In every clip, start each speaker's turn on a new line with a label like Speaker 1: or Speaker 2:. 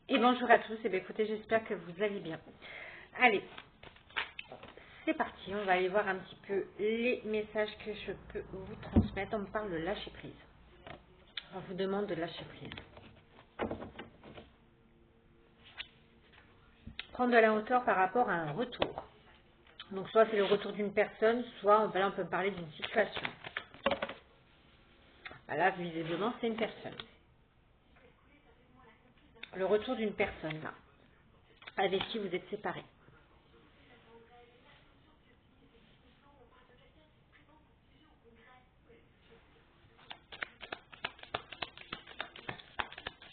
Speaker 1: Et bonjour à tous, et bien écoutez, j'espère que vous allez bien. Allez, c'est parti, on va aller voir un petit peu les messages que je peux vous transmettre. On me parle de lâcher prise. On vous demande de lâcher prise. Prendre de la hauteur par rapport à un retour. Donc soit c'est le retour d'une personne, soit on peut me parler d'une situation. Là, visiblement, c'est une personne. Le retour d'une personne, là, avec qui vous êtes séparés.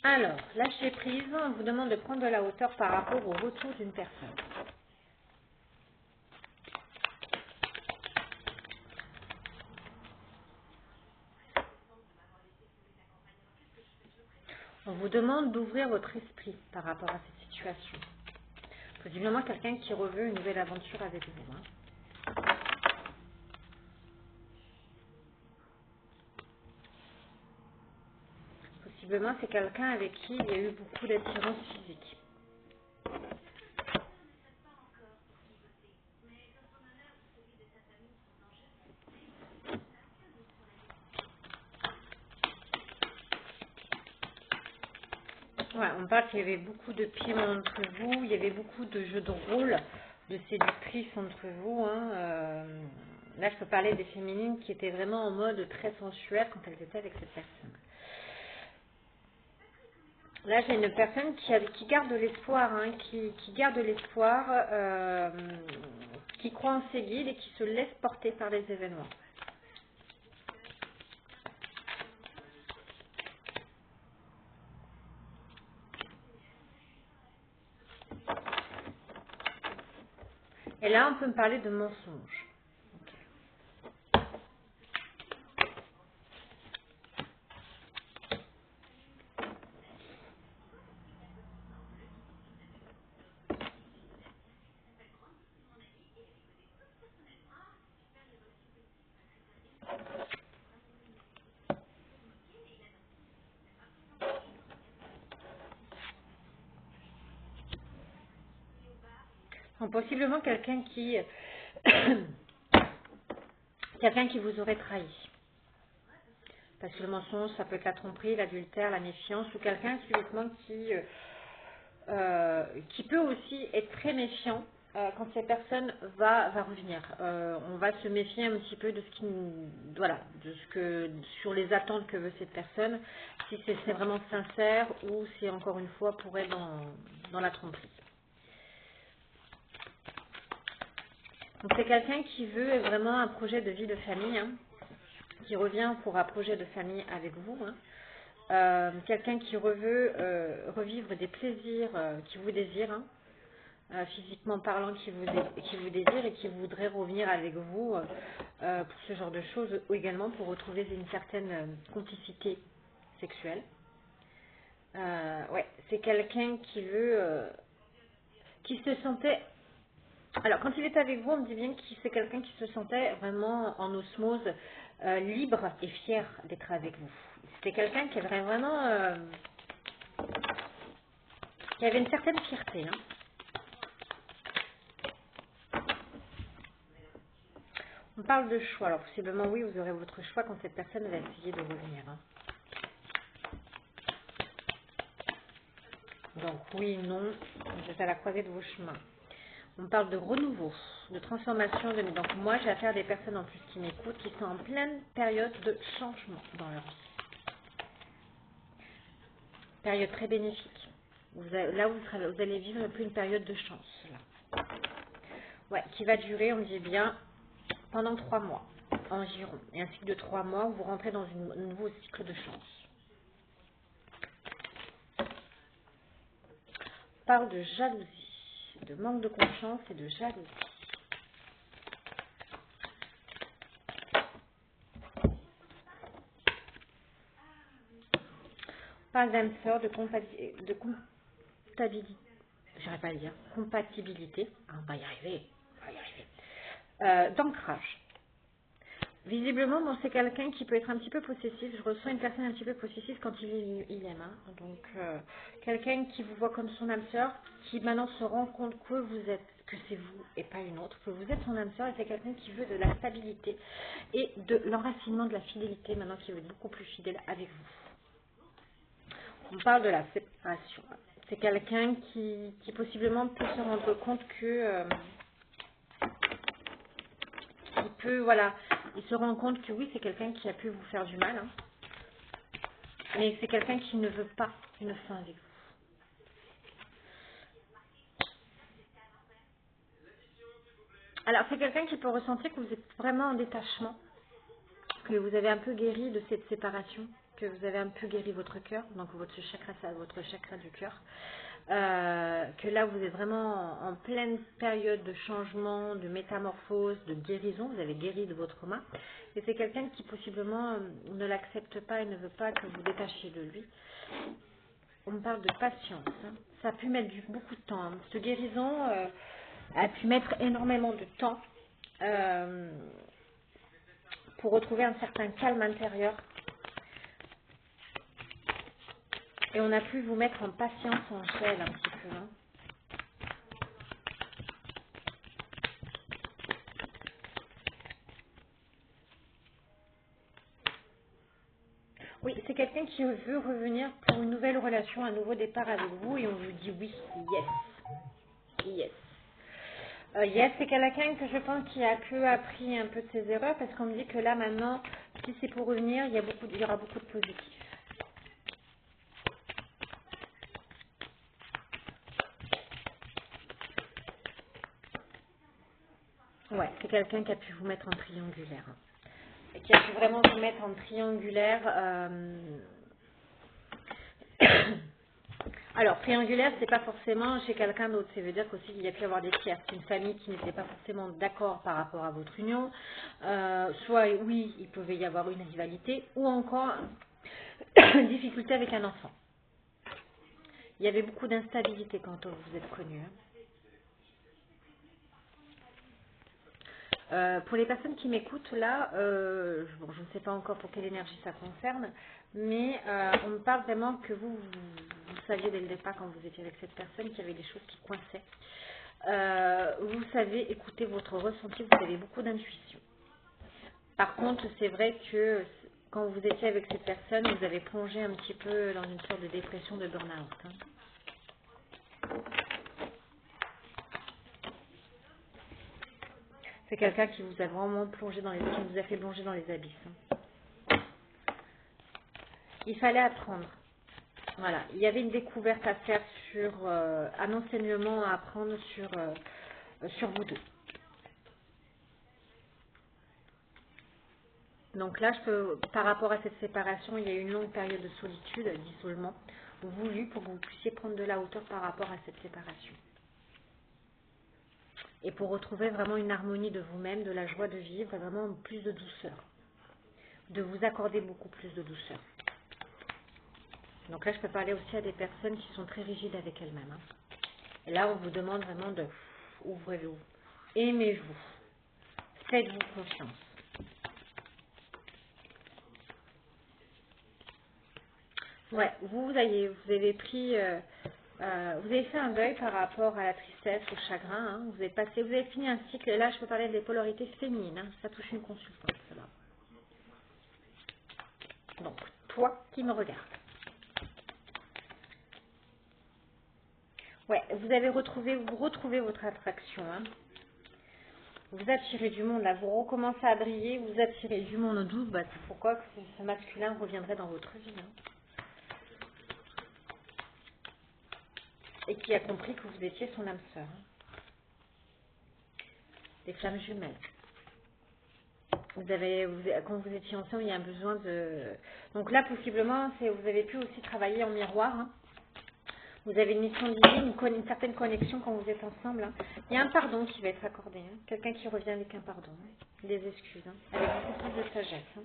Speaker 1: Alors, lâcher prise, on vous demande de prendre de la hauteur par rapport au retour d'une personne. On vous demande d'ouvrir votre esprit par rapport à cette situation. Possiblement quelqu'un qui reveut une nouvelle aventure avec vous. Possiblement c'est quelqu'un avec qui il y a eu beaucoup d'attirance physique. Ouais, on parle qu'il y avait beaucoup de piment entre vous, il y avait beaucoup de jeux de rôle, de séductrice entre vous. Là, je peux parler des féminines qui étaient vraiment en mode très sensuel quand elles étaient avec cette personne. Là, j'ai une personne qui garde de l'espoir, qui garde de l'espoir, qui croit en ses guides et qui se laisse porter par les événements. Et là, on peut me parler de mensonges. Donc, possiblement quelqu'un qui vous aurait trahi. Parce que le mensonge, ça peut être la tromperie, l'adultère, la méfiance, ou quelqu'un subitement qui peut aussi être très méfiant quand cette personne va revenir. On va se méfier un petit peu de ce qui, voilà, sur les attentes que veut cette personne, si c'est vraiment sincère ou si encore une fois pour être dans la tromperie. Donc c'est quelqu'un qui veut vraiment un projet de vie de famille, qui revient pour un projet de famille avec vous. Quelqu'un qui veut revivre des plaisirs qui vous désirent, physiquement parlant, qui vous désire et qui voudrait revenir avec vous pour ce genre de choses, ou également pour retrouver une certaine complicité sexuelle. Ouais, c'est quelqu'un qui veut, qui se sentait. Alors, quand il est avec vous, on me dit bien que c'est quelqu'un qui se sentait vraiment en osmose, libre et fier d'être avec vous. C'était quelqu'un qui avait vraiment, qui avait une certaine fierté. On parle de choix. Alors, possiblement, oui, vous aurez votre choix quand cette personne va essayer de revenir. Donc, oui, non, vous êtes à la croisée de vos chemins. On parle de renouveau, de transformation. Donc, moi, j'ai affaire à des personnes en plus qui m'écoutent, qui sont en pleine période de changement dans leur vie. Période très bénéfique. Vous allez vivre un peu une période de chance. Là. Ouais, qui va durer, on dit bien, pendant 3 mois environ. Et un cycle de 3 mois où vous rentrez dans un nouveau cycle de chance. On parle de jalousie, de manque de confiance et de jalousie. On parle d'âme sœur, de comptabilité. J'arrive pas à le dire. Compatibilité. On va y arriver. D'ancrage. Visiblement, bon, c'est quelqu'un qui peut être un petit peu possessif. Je ressens une personne un petit peu possessive quand il aime. Hein. Donc, quelqu'un qui vous voit comme son âme sœur, qui maintenant se rend compte que vous êtes, que c'est vous et pas une autre, que vous êtes son âme sœur, et c'est quelqu'un qui veut de la stabilité et de l'enracinement de la fidélité, maintenant qui veut être beaucoup plus fidèle avec vous. On parle de la séparation. C'est quelqu'un qui possiblement peut se rendre compte que il peut, voilà, il se rend compte que oui, c'est quelqu'un qui a pu vous faire du mal, hein, mais c'est quelqu'un qui ne veut pas une fin avec vous. Alors, c'est quelqu'un qui peut ressentir que vous êtes vraiment en détachement, que vous avez un peu guéri de cette séparation, que vous avez un peu guéri votre cœur, donc votre chakra du cœur, que là vous êtes vraiment en pleine période de changement, de métamorphose, de guérison, vous avez guéri de votre main, et c'est quelqu'un qui possiblement ne l'accepte pas et ne veut pas que vous détachiez de lui. On me parle de patience, hein. Ça a pu mettre beaucoup de temps, hein. Cette guérison a pu mettre énormément de temps. Euh, pour retrouver un certain calme intérieur. Et on a pu vous mettre en patience, en gel un petit peu. Hein. Oui, c'est quelqu'un qui veut revenir pour une nouvelle relation, un nouveau départ avec vous et on vous dit oui, yes, yes. Yes, c'est quelqu'un que je pense qui a appris un peu de ses erreurs parce qu'on me dit que là maintenant, si c'est pour revenir, il y aura beaucoup de positifs. Ouais, c'est quelqu'un qui a pu vous mettre en triangulaire. Hein. Et qui a pu vraiment vous mettre en triangulaire. Alors, triangulaire, c'est pas forcément chez quelqu'un d'autre. Ça veut dire qu'aussi il y a pu y avoir des tiers. C'est une famille qui n'était pas forcément d'accord par rapport à votre union. Soit, oui, il pouvait y avoir une rivalité, ou encore une difficulté avec un enfant. Il y avait beaucoup d'instabilité quand vous êtes connus. Hein. Pour les personnes qui m'écoutent là, bon, je ne sais pas encore pour quelle énergie ça concerne, mais on me parle vraiment que vous saviez dès le départ quand vous étiez avec cette personne qu'il y avait des choses qui coinçaient. Vous savez écouter votre ressenti, vous avez beaucoup d'intuition. Par contre, c'est vrai que quand vous étiez avec cette personne, vous avez plongé un petit peu dans une sorte de dépression, de burn-out. Hein. C'est quelqu'un qui vous a vraiment plongé dans qui vous a fait plonger dans les abysses. Hein. Il fallait apprendre. Voilà, il y avait une découverte à faire sur un enseignement à apprendre sur vous deux. Donc là, par rapport à cette séparation, il y a eu une longue période de solitude, d'isolement, voulu pour que vous puissiez prendre de la hauteur par rapport à cette séparation. Et pour retrouver vraiment une harmonie de vous-même, de la joie de vivre, et vraiment plus de douceur. De vous accorder beaucoup plus de douceur. Donc là, je peux parler aussi à des personnes qui sont très rigides avec elles-mêmes. Hein. Et là, on vous demande vraiment de ouvrez-vous, aimez-vous, faites-vous confiance. Ouais, vous avez pris, vous avez fait un deuil par rapport à la tristesse, au chagrin. Hein. Vous avez fini un cycle. Et là, je peux parler des polarités féminines. Hein. Ça touche une consultante, cela. Donc, toi qui me regardes. Ouais, vous retrouvez votre attraction. Hein. Vous attirez du monde, là, vous recommencez à briller, vous attirez du monde doux. Bah, c'est pourquoi que ce masculin reviendrait dans votre vie. Hein. Et qui a compris que vous étiez son âme sœur. Hein. Des flammes jumelles. Quand vous étiez ensemble, il y a un besoin de... Donc là, possiblement, vous avez pu aussi travailler en miroir. Hein. Vous avez une mission divine, une certaine connexion quand vous êtes ensemble. Hein. Il y a un pardon qui va être accordé. Hein. Quelqu'un qui revient avec un pardon. Hein. Des excuses. Hein. Avec beaucoup plus de sagesse. Hein.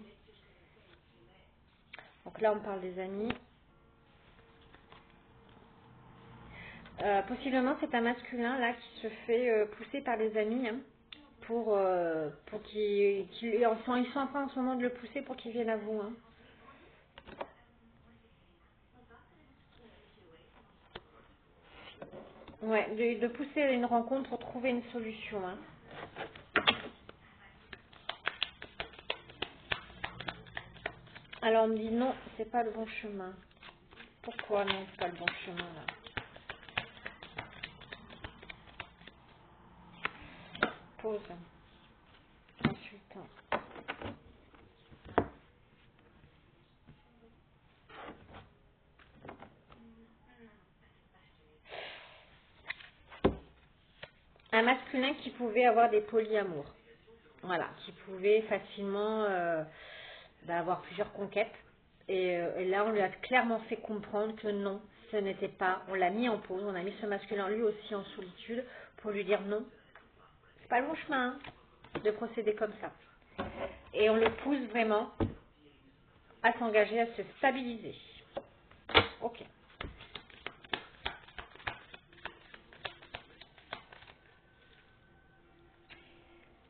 Speaker 1: Donc là, on parle des amis. Possiblement, c'est un masculin là qui se fait pousser par les amis. Hein, pour ils sont en train en ce moment de le pousser pour qu'il vienne à vous. Hein. Ouais, de pousser à une rencontre pour trouver une solution. Hein. Alors on me dit non, c'est pas le bon chemin. Pourquoi non, c'est pas le bon chemin là? Pause. Consultant. Un masculin qui pouvait avoir des polyamours. Voilà, qui pouvait facilement avoir plusieurs conquêtes. Et là, on lui a clairement fait comprendre que non, ce n'était pas. On l'a mis en pause, on a mis ce masculin lui aussi en solitude pour lui dire non, c'est pas le bon chemin hein, de procéder comme ça. Et on le pousse vraiment à s'engager, à se stabiliser. Ok.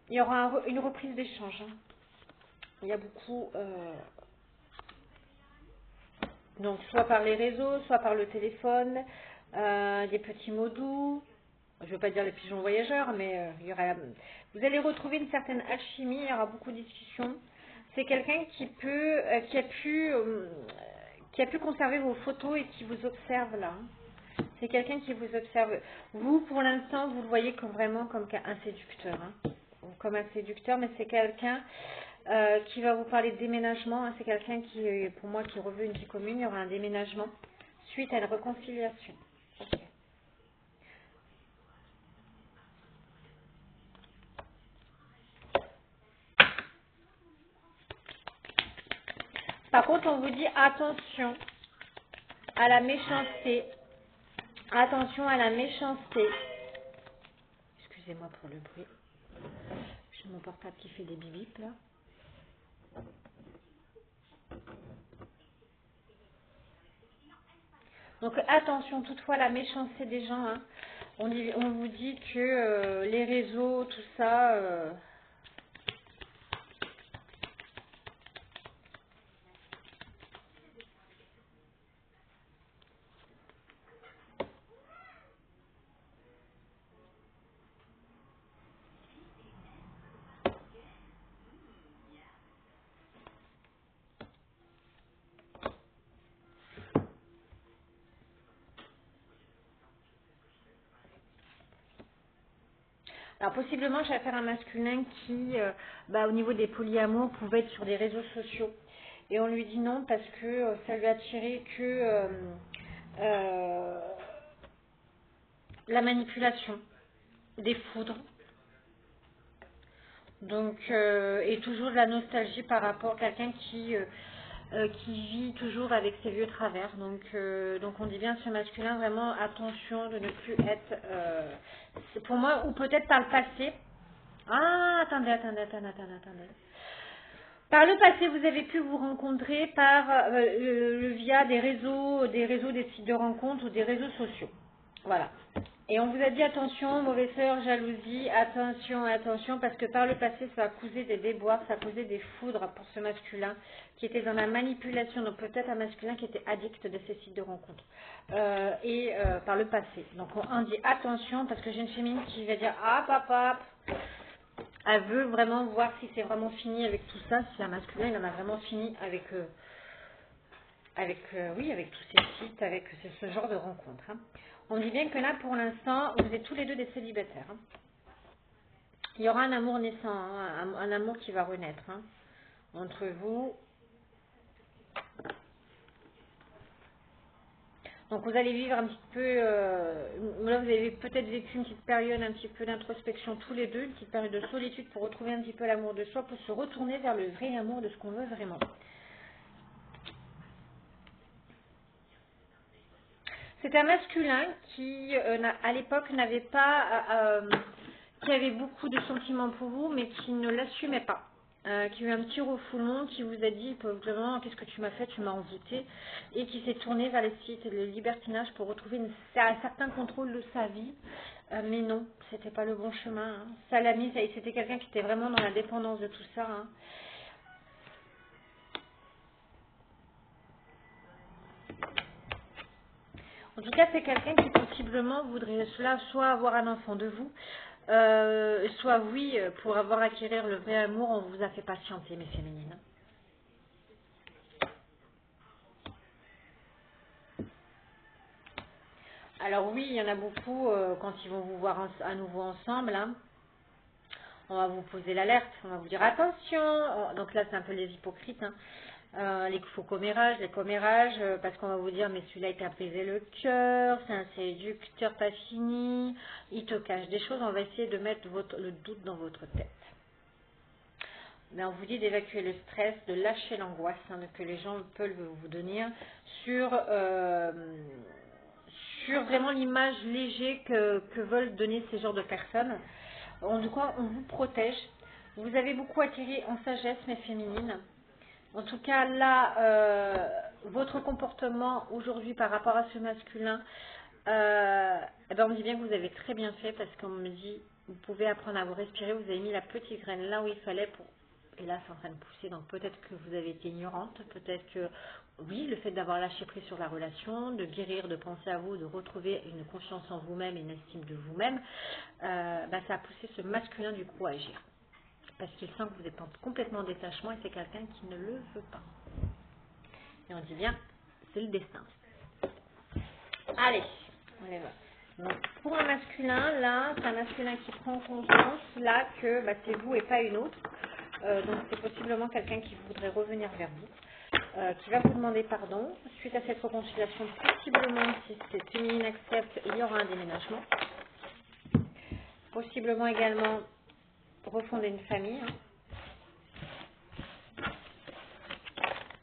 Speaker 1: Il y aura une reprise d'échange. Hein. Il y a beaucoup... donc, soit par les réseaux, soit par le téléphone, des petits mots doux. Je ne veux pas dire les pigeons voyageurs, mais il y aura... Vous allez retrouver une certaine alchimie, il y aura beaucoup de discussions. C'est quelqu'un qui a pu conserver vos photos et qui vous observe là. C'est quelqu'un qui vous observe. Vous, pour l'instant, vous le voyez comme vraiment comme un séducteur. Hein. Comme un séducteur, mais c'est quelqu'un qui va vous parler de déménagement. Hein. C'est quelqu'un qui, pour moi, qui reveut une vie commune. Il y aura un déménagement suite à une réconciliation. Ok. Par contre, on vous dit attention à la méchanceté. Attention à la méchanceté. Excusez-moi pour le bruit. J'ai mon portable qui fait des bibips là. Donc attention toutefois à la méchanceté des gens. Hein. On vous dit que les réseaux, tout ça... Alors possiblement, j'ai affaire à un masculin qui, au niveau des polyamours, pouvait être sur des réseaux sociaux. Et on lui dit non parce que ça lui a attiré que la manipulation, des foudres. Donc, et toujours de la nostalgie par rapport à quelqu'un qui vit toujours avec ses vieux travers. Donc on dit bien à ce masculin vraiment attention de ne plus être, pour moi, ou peut-être par le passé. Ah, attendez. Par le passé, vous avez pu vous rencontrer via des réseaux, des sites de rencontres ou des réseaux sociaux. Voilà. Et on vous a dit attention, mauvaise sœur, jalousie, attention, parce que par le passé, ça a causé des déboires, ça a causé des foudres pour ce masculin qui était dans la manipulation, donc peut-être un masculin qui était addict de ces sites de rencontres. Par le passé. Donc on dit attention, parce que j'ai une féminine qui va dire ah papa, elle veut vraiment voir si c'est vraiment fini avec tout ça, si un masculin il en a vraiment fini avec tous ces sites, avec ce genre de rencontres. Hein. On dit bien que là, pour l'instant, vous êtes tous les deux des célibataires. Hein. Il y aura un amour naissant, hein, un amour qui va renaître hein, entre vous. Donc vous allez vivre un petit peu, là vous avez peut-être vécu une petite période un petit peu d'introspection tous les deux, une petite période de solitude pour retrouver un petit peu l'amour de soi, pour se retourner vers le vrai amour de ce qu'on veut vraiment. C'est un masculin qui, à l'époque, n'avait pas, qui avait beaucoup de sentiments pour vous, mais qui ne l'assumait pas. qui a eu un petit refoulement, qui vous a dit probablement qu'est-ce que tu m'as fait, tu m'as envoûté, et qui s'est tourné vers les sites et le libertinage pour retrouver un certain contrôle de sa vie. Mais non, c'était pas le bon chemin. Hein. Ça l'a mis, c'était quelqu'un qui était vraiment dans la dépendance de tout ça. Hein. En tout cas, c'est quelqu'un qui possiblement voudrait cela, soit avoir un enfant de vous, soit oui, pour avoir acquérir le vrai amour, on vous a fait patienter, mes féminines. Alors oui, il y en a beaucoup, quand ils vont vous voir à nouveau ensemble, hein, on va vous poser l'alerte, on va vous dire attention. Donc là, c'est un peu les hypocrites, hein. Les faux commérages, parce qu'on va vous dire mais celui-là il t'a apaisé le cœur, c'est un séducteur pas fini, il te cache des choses, on va essayer de mettre le doute dans votre tête. Mais on vous dit d'évacuer le stress, de lâcher l'angoisse que les gens peuvent vous donner sur vraiment l'image légère que veulent donner ces genres de personnes. En tout cas, on vous protège. Vous avez beaucoup attiré en sagesse, mes féminines. En tout cas, là, votre comportement aujourd'hui par rapport à ce masculin, on me dit bien que vous avez très bien fait parce qu'on me dit, vous pouvez apprendre à vous respirer, vous avez mis la petite graine là où il fallait pour... Et là, c'est en train de pousser, donc peut-être que vous avez été ignorante, peut-être que, oui, le fait d'avoir lâché prise sur la relation, de guérir, de penser à vous, de retrouver une confiance en vous-même et une estime de vous-même, ça a poussé ce masculin du coup à agir. Parce qu'il sent que vous êtes complètement en détachement et c'est quelqu'un qui ne le veut pas. Et on dit bien, c'est le destin. Allez, on y va. Donc, pour un masculin, là, c'est un masculin qui prend conscience, là, que c'est vous et pas une autre. Donc, c'est possiblement quelqu'un qui voudrait revenir vers vous, qui va vous demander pardon. Suite à cette réconciliation, possiblement, si cette féminine accepte, il y aura un déménagement. Possiblement également refonder une famille. Hein.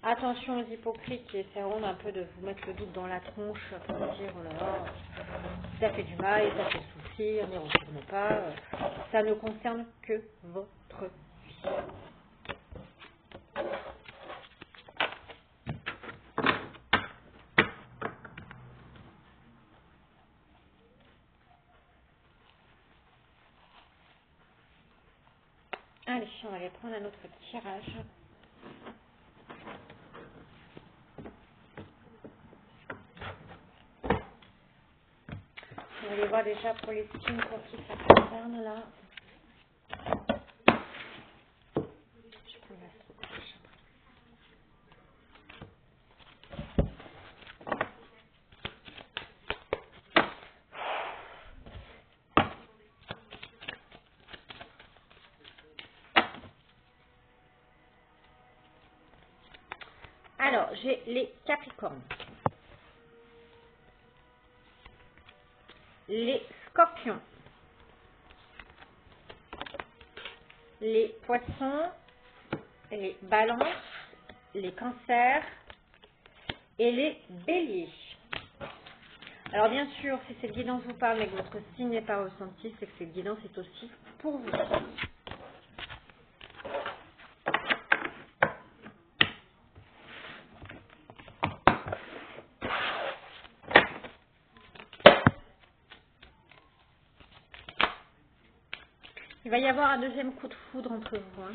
Speaker 1: Attention aux hypocrites qui essaieront un peu de vous mettre le doute dans la tronche pour vous dire oh là là, ça fait du mal, ça fait souffrir, n'y retournez pas. Ça ne concerne que votre vie. Allez, on va aller prendre un autre tirage. On va aller voir déjà pour les signes pour qui ça concerne là. Je prends l'astro-couche. Alors, j'ai les Capricornes, les Scorpions, les Poissons, les Balances, les Cancers et les Béliers. Alors bien sûr, si cette guidance vous parle mais que votre signe n'est pas ressenti, c'est que cette guidance est aussi pour vous. Il va y avoir un deuxième coup de foudre entre vous. Hein.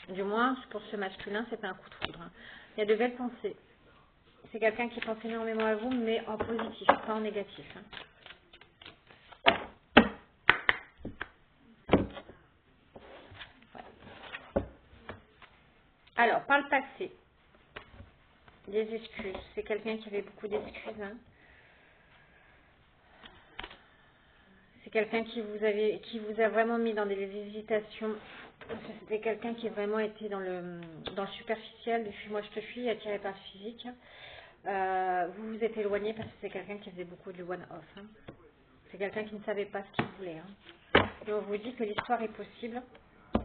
Speaker 1: Du moins, pour ce masculin, c'est un coup de foudre. Hein. Il y a de belles pensées. C'est quelqu'un qui pense énormément à vous, mais en positif, pas en négatif. Hein. Ouais. Alors, par le passé, des excuses. C'est quelqu'un qui avait beaucoup d'excuses. Hein. C'est quelqu'un qui vous a vraiment mis dans des hésitations. C'était quelqu'un qui vraiment était dans le superficiel, du fuis-moi je te fuis, attiré par le physique. Vous vous êtes éloigné parce que c'est quelqu'un qui faisait beaucoup du one-off. Hein. C'est quelqu'un qui ne savait pas ce qu'il voulait. Hein. Et on vous dit que l'histoire est possible,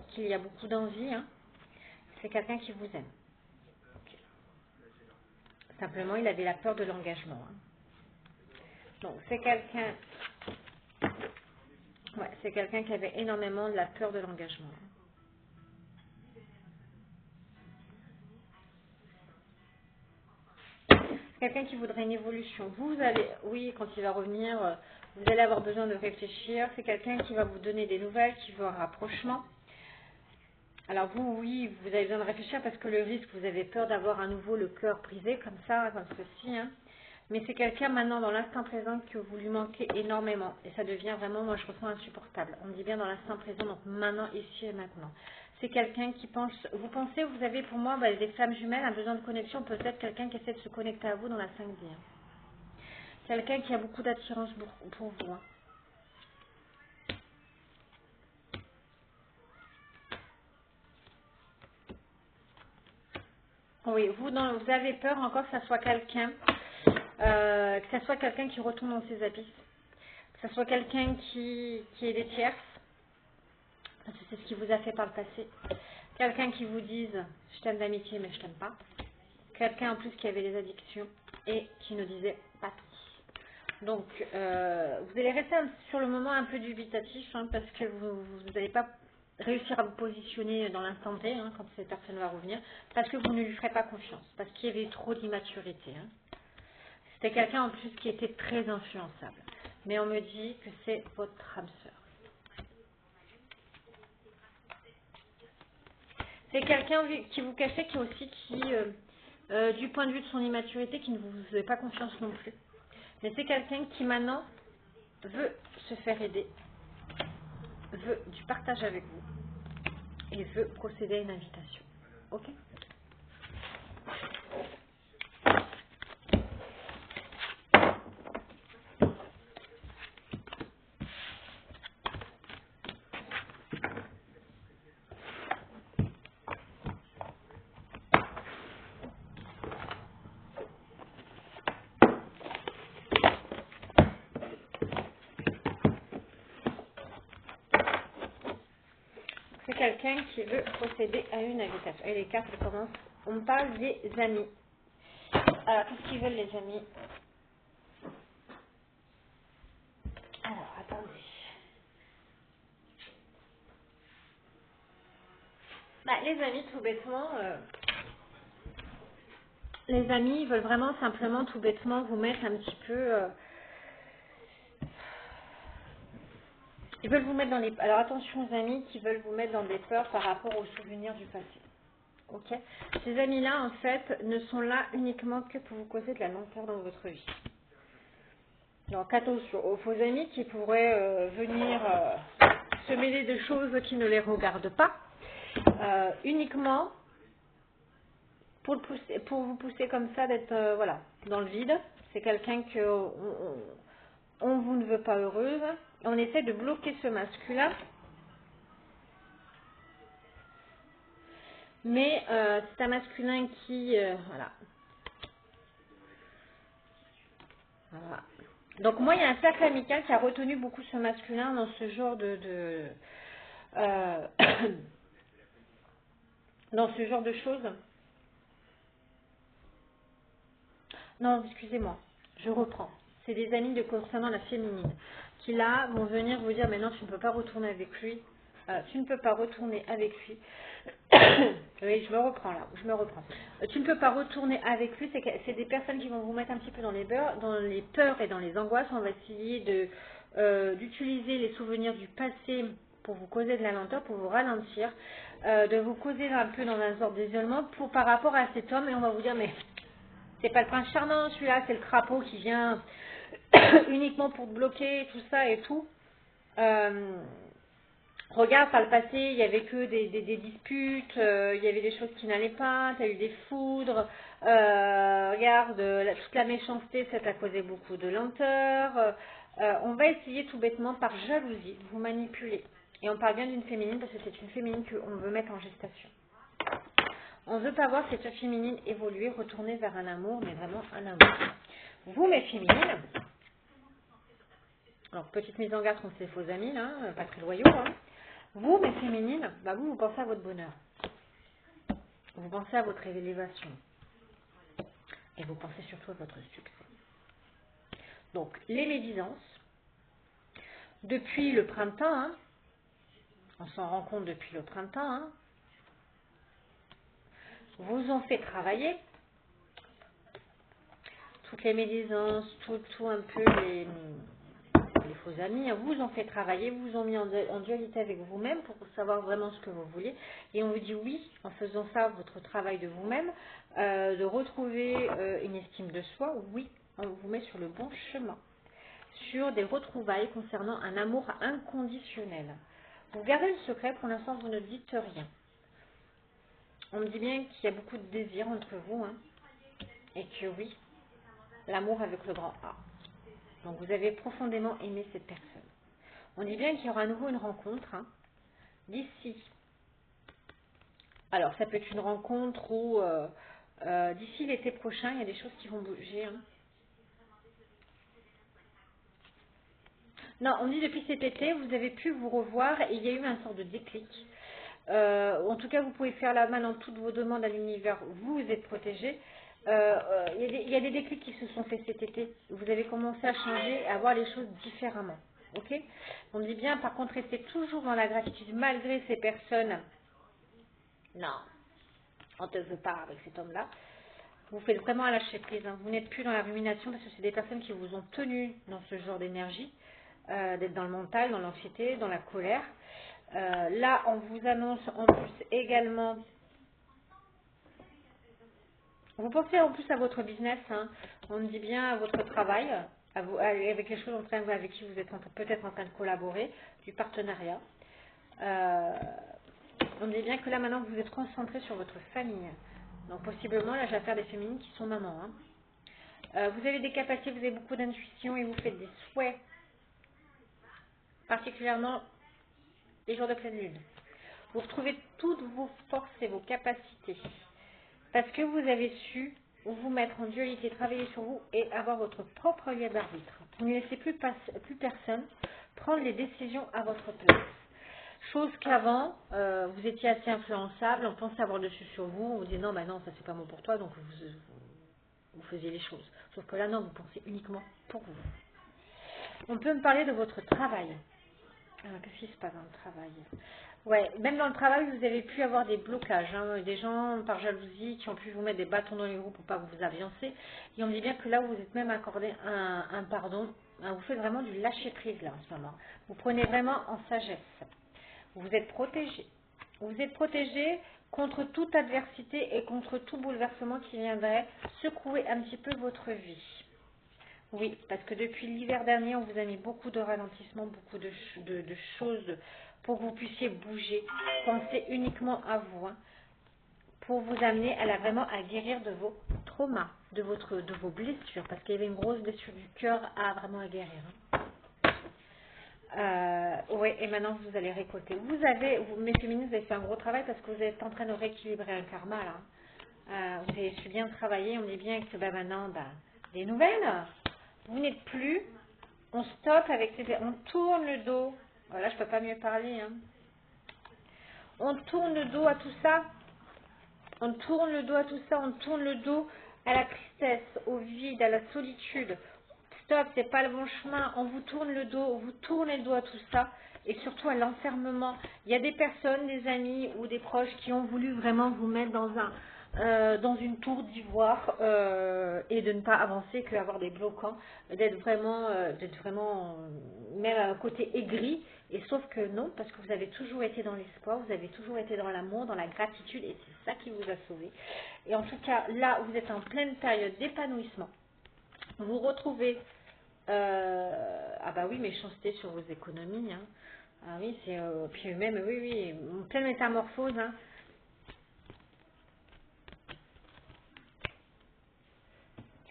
Speaker 1: qu'il y a beaucoup d'envie. Hein. C'est quelqu'un qui vous aime. Okay. Simplement, il avait la peur de l'engagement. Hein. Donc, c'est quelqu'un Ouais, c'est quelqu'un qui avait énormément de la peur de l'engagement. Quelqu'un qui voudrait une évolution. Vous allez, oui, quand il va revenir, vous allez avoir besoin de réfléchir. C'est quelqu'un qui va vous donner des nouvelles, qui veut un rapprochement. Alors vous, oui, vous avez besoin de réfléchir parce que le risque, vous avez peur d'avoir à nouveau le cœur brisé comme ça, comme ceci. Hein. Mais c'est quelqu'un maintenant dans l'instant présent que vous lui manquez énormément. Et ça devient vraiment, moi je ressens insupportable. On dit bien dans l'instant présent, donc maintenant, ici et maintenant. C'est quelqu'un qui pense, vous pensez, vous avez pour moi des flammes jumelles, un besoin de connexion, peut-être quelqu'un qui essaie de se connecter à vous dans la 5D. Hein. Quelqu'un qui a beaucoup d'attirance pour vous. Hein. Oui, vous avez peur encore que ça soit quelqu'un, qui retourne dans ses abysses, que ça soit quelqu'un qui est des tierces, parce que c'est ce qui vous a fait par le passé. Quelqu'un qui vous dise je t'aime d'amitié mais je t'aime pas. Quelqu'un en plus qui avait des addictions et qui ne disait pas tout. Donc vous allez rester sur le moment un peu dubitatif hein, parce que vous n'allez pas réussir à vous positionner dans l'instant T hein, quand cette personne va revenir parce que vous ne lui ferez pas confiance, parce qu'il y avait trop d'immaturité. Hein. C'était quelqu'un en plus qui était très influençable. Mais on me dit que c'est votre âme sœur. C'est quelqu'un qui vous cachait, qui aussi, du point de vue de son immaturité, qui ne vous faisait pas confiance non plus. Mais c'est quelqu'un qui maintenant veut se faire aider, veut du partage avec vous et veut procéder à une invitation. Ok? C'est quelqu'un qui veut procéder à une invitation. Et les cartes commencent. On parle des amis. Alors, qu'est-ce qu'ils veulent les amis? Alors, attendez. Les amis, tout bêtement, les amis, ils veulent vraiment simplement, tout bêtement, vous mettre un petit peu... ils veulent vous mettre dans les... Alors, attention aux amis qui veulent vous mettre dans des peurs par rapport aux souvenirs du passé. Ok? Ces amis-là, en fait, ne sont là uniquement que pour vous causer de la lenteur dans votre vie. Donc, attention aux faux amis qui pourraient venir se mêler de choses qui ne les regardent pas. Uniquement pour vous pousser comme ça d'être voilà, dans le vide. C'est quelqu'un que on vous ne veut pas heureuse. On essaie de bloquer ce masculin. Mais c'est un masculin qui... voilà. Voilà. Donc moi, il y a un cercle amical qui a retenu beaucoup ce masculin dans ce genre euh, dans ce genre de choses. Non, excusez-moi, je reprends. C'est des amis de concernant la féminine qui là vont venir vous dire mais non, tu ne peux pas retourner avec lui. Tu ne peux pas retourner avec lui. Oui, je me reprends là, je me reprends. Tu ne peux pas retourner avec lui, c'est des personnes qui vont vous mettre un petit peu dans les peurs et dans les angoisses. On va essayer d'utiliser les souvenirs du passé pour vous causer de la lenteur, pour vous ralentir, de vous causer un peu dans un sort d'isolement par rapport à cet homme et on va vous dire mais c'est pas le prince charmant celui-là, c'est le crapaud qui vient uniquement pour te bloquer, tout ça et tout. Regarde, par le passé, il n'y avait que des disputes, il y avait des choses qui n'allaient pas, tu as eu des foudres. Regarde, toute la méchanceté, ça t'a causé beaucoup de lenteur. On va essayer tout bêtement par jalousie de vous manipuler. Et on parle bien d'une féminine parce que c'est une féminine qu'on veut mettre en gestation. On ne veut pas voir cette féminine évoluer, retourner vers un amour, mais vraiment un amour. Vous, mes féminines, alors petite mise en garde contre ces faux amis, là, pas très loyaux, hein. Vous, mes féminines, vous pensez à votre bonheur. Vous pensez à votre élévation. Et vous pensez surtout à votre succès. Donc, les médisances, depuis le printemps, hein, on s'en rend compte depuis le printemps, hein, vous ont fait travailler toutes les médisances, tout un peu les faux amis, hein, vous ont fait travailler, vous ont mis en dualité avec vous-même pour savoir vraiment ce que vous voulez. Et on vous dit oui, en faisant ça, votre travail de vous-même, de retrouver une estime de soi, oui, on vous met sur le bon chemin. Sur des retrouvailles concernant un amour inconditionnel. Vous gardez le secret, pour l'instant vous ne dites rien. On me dit bien qu'il y a beaucoup de désir entre vous, hein, et que oui, l'amour avec le grand A. Donc vous avez profondément aimé cette personne. On dit bien qu'il y aura à nouveau une rencontre, hein, d'ici. Alors ça peut être une rencontre où d'ici l'été prochain, il y a des choses qui vont bouger, hein. Non, on dit depuis cet été, vous avez pu vous revoir et il y a eu un sort de déclic. En tout cas, vous pouvez faire là maintenant toutes vos demandes à l'univers, vous êtes protégé. Il y a des déclics qui se sont faits cet été. Vous avez commencé à changer, à voir les choses différemment. Ok? On dit bien, par contre, restez toujours dans la gratitude malgré ces personnes. Non, on ne te veut pas avec cet homme-là. Vous faites vraiment à lâcher prise, hein. Vous n'êtes plus dans la rumination parce que c'est des personnes qui vous ont tenu dans ce genre d'énergie, d'être dans le mental, dans l'anxiété, dans la colère. Là, on vous annonce en plus également, vous pensez en plus à votre business, hein. On dit bien à votre travail, avec les choses avec qui vous êtes peut-être en train de collaborer, du partenariat. On dit bien que là maintenant vous êtes concentré sur votre famille. Donc possiblement, là j'ai affaire des féminines qui sont mamans, hein. Vous avez des capacités, vous avez beaucoup d'intuition et vous faites des souhaits, particulièrement les jours de pleine lune. Vous retrouvez toutes vos forces et vos capacités parce que vous avez su vous mettre en dualité, travailler sur vous et avoir votre propre libre d'arbitre. Vous ne laissez plus personne prendre les décisions à votre place. Chose qu'avant, vous étiez assez influençable, on pensait avoir dessus sur vous, on vous dit non, bah non, ça c'est pas bon pour toi, donc vous faisiez les choses. Sauf que là, non, vous pensez uniquement pour vous. On peut me parler de votre travail. Qu'est-ce qui se passe dans le travail? Ouais, même dans le travail, vous avez pu avoir des blocages, hein, des gens par jalousie qui ont pu vous mettre des bâtons dans les roues pour pas que vous avanciez. Et on me dit bien que là, vous êtes même accordé un pardon. Hein, vous faites vraiment du lâcher prise là en ce moment. Vous prenez vraiment en sagesse. Vous êtes protégé. Vous êtes protégé contre toute adversité et contre tout bouleversement qui viendrait secouer un petit peu votre vie. Oui, parce que depuis l'hiver dernier, on vous a mis beaucoup de ralentissements, beaucoup de choses pour que vous puissiez bouger. Pensez uniquement à vous, hein, pour vous amener vraiment à guérir de vos traumas, de vos blessures, parce qu'il y avait une grosse blessure du cœur à vraiment à guérir. Oui, et maintenant vous allez récolter. Mes féminines, vous avez fait un gros travail parce que vous êtes en train de rééquilibrer un karma là. Vous avez su bien travailler. On est bien que maintenant, des nouvelles. Vous n'êtes plus. On stoppe avec on tourne le dos. Voilà, je peux pas mieux parler. Hein. On tourne le dos à tout ça. On tourne le dos à tout ça. On tourne le dos à la tristesse, au vide, à la solitude. Stop, c'est pas le bon chemin. On vous tourne le dos, on vous tourne le dos à tout ça. Et surtout à l'enfermement. Il y a des personnes, des amis ou des proches qui ont voulu vraiment vous mettre dans une tour d'ivoire et de ne pas avancer, qu'avoir des bloquants, d'être vraiment même à un côté aigri. Et sauf que non, parce que vous avez toujours été dans l'espoir, vous avez toujours été dans l'amour, dans la gratitude, et c'est ça qui vous a sauvé. Et en tout cas, là, vous êtes en pleine période d'épanouissement. Vous retrouvez, ah bah oui, méchanceté sur vos économies, hein. Ah oui, c'est, puis même, oui, en pleine métamorphose, hein.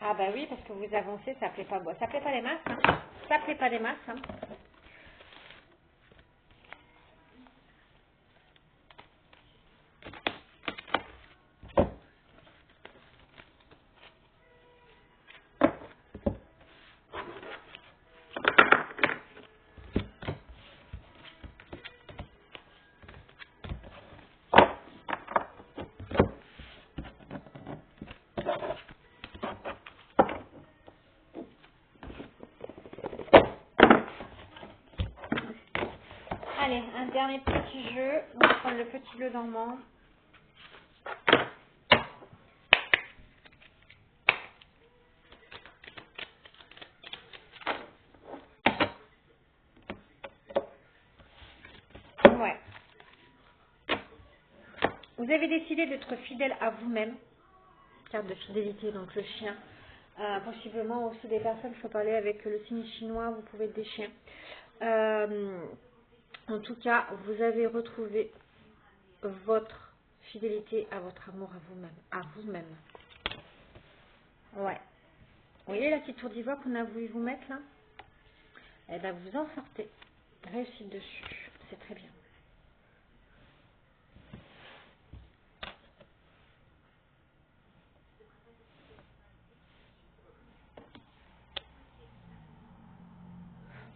Speaker 1: Ah bah oui, parce que vous avancez, ça plaît pas, ça plaît pas les masses, hein. Ça plaît pas les masses, hein. dernier petit jeu. On va prendre le petit bleu normand. Ouais. Vous avez décidé d'être fidèle à vous-même. Carte de fidélité, donc le chien. Possiblement aussi des personnes, il faut parler avec le signe chinois, vous pouvez être des chiens. En tout cas, vous avez retrouvé votre fidélité à votre amour à vous-même. À vous-même. Ouais. Vous voyez la petite tour d'ivoire qu'on a voulu vous mettre là? Eh bien, vous en sortez. Réussite dessus. C'est très bien.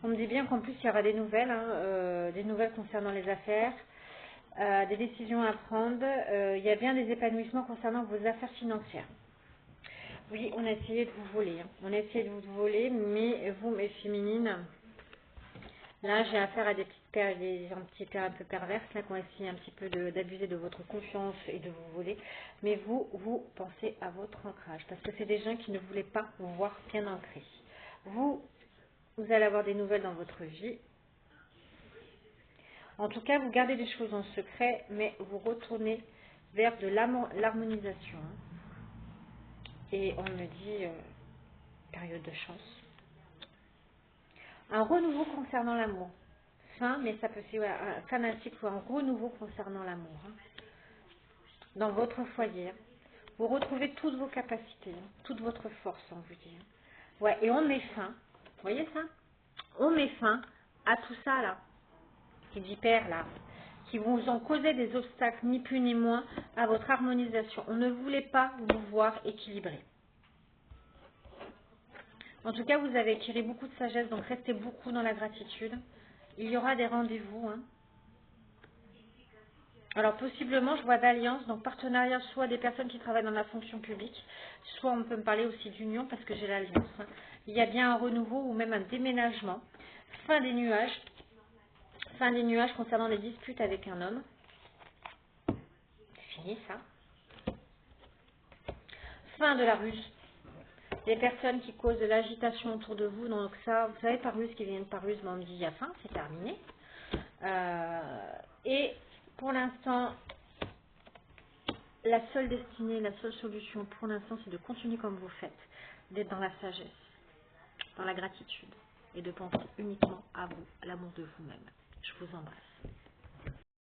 Speaker 1: On me dit bien qu'en plus, il y aura des nouvelles, des nouvelles concernant les affaires, des décisions à prendre. Il y a bien des épanouissements concernant vos affaires financières. Oui, on a essayé de vous voler. On a essayé de vous voler, mais vous, mes féminines, là, j'ai affaire à des gens petits pères un peu perverses, là, qui ont essayé un petit peu d'abuser de votre confiance et de vous voler. Mais vous pensez à votre ancrage, parce que c'est des gens qui ne voulaient pas vous voir bien ancrés. Vous allez avoir des nouvelles dans votre vie. En tout cas, vous gardez des choses en secret, mais vous retournez vers de l'harmonisation. Et on me dit, période de chance. Un renouveau concernant l'amour. Fin, mais ça peut être fin d'un cycle ou un renouveau concernant l'amour. Dans votre foyer, vous retrouvez toutes vos capacités, toute votre force, on vous dit. Ouais, et on met fin, vous voyez ça? On met fin à tout ça là, qui vipère là, qui vous ont causé des obstacles, ni plus ni moins, à votre harmonisation. On ne voulait pas vous voir équilibré. En tout cas, vous avez acquis beaucoup de sagesse, donc restez beaucoup dans la gratitude. Il y aura des rendez-vous. Alors possiblement, je vois d'alliance, donc partenariat, soit des personnes qui travaillent dans la fonction publique, soit on peut me parler aussi d'union parce que j'ai l'alliance. Il y a bien un renouveau ou même un déménagement. Fin des nuages concernant les disputes avec un homme. C'est fini ça. Fin de la ruse. Des personnes qui causent de l'agitation autour de vous, donc ça, vous savez, par ruse qui viennent par ruse, mais on me dit il y a fin, c'est terminé. Et pour l'instant, la seule destinée, la seule solution pour l'instant, c'est de continuer comme vous faites, d'être dans la sagesse, dans la gratitude et de penser uniquement à vous, à l'amour de vous-même. Je vous embrasse.